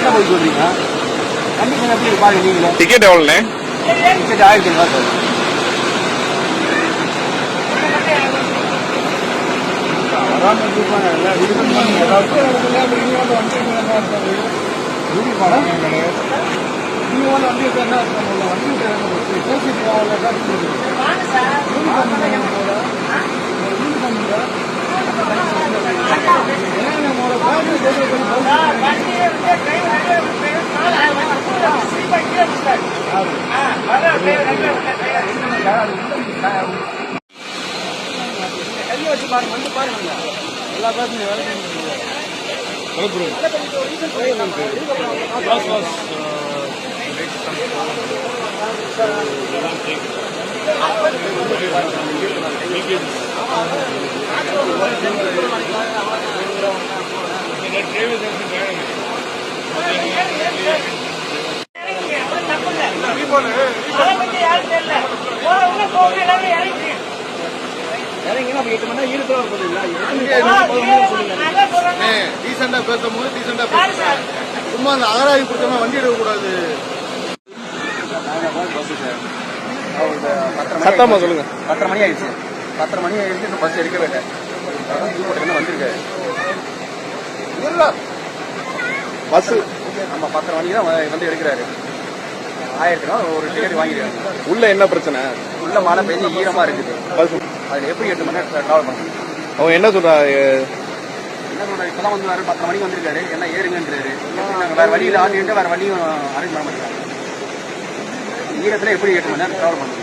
சொல்றீங்க கண்டிஷன் எப்படி பாருங்க நீங்களே. டிக்கெட் எவ்வளோண்ணே? டிக்கெட் 1000 ரூபா சார். கையை வச்சு பாருங்க, வந்து பாருங்க எல்லா பேருமே வேலை இறங்கினா 8 மணி நேரம் ஈடுபட போறீங்களா? டீசெண்டா பேசும்போது டீசெண்டா பேசுறேன். சும்மா அந்த அகராய் கொடுத்தோம்னா வண்டி எடுக்கக்கூடாது. சத்தமா சொல்லுங்க. 10:30 மணி ஆயிடுச்சு. 10:30 மணி ஆயிடுச்சு. இன்னும் பஸ் எடுக்கவே இல்லை. வந்திருக்காரு பஸ். நம்ம 10:30 மணிக்கு தான் வந்து எடுக்கிறாரு. 1000 ரூபா ஒரு டிக்கெட் வாங்கிடுறாங்க. உள்ள என்ன பிரச்சனை? உள்ள மழை பெஞ்சு ஈரமா இருக்குது பஸ். அதுல எப்படி 8 மணி நேரம் டிராவல் பண்ணணும்? அவன் என்ன சொல்றாரு? இப்பதான் வந்து 10:30 மணிக்கு வந்திருக்காரு. என்ன ஏறுங்கன்றாரு. வேற வழியில் ஆண்டிட்டு வேற வழியும் அரேஞ்ச் பண்ண மாட்டேங்கிறாங்க. ஈரத்துல எப்படி 8 மணி நேரம் டிராவல் பண்ணணும்?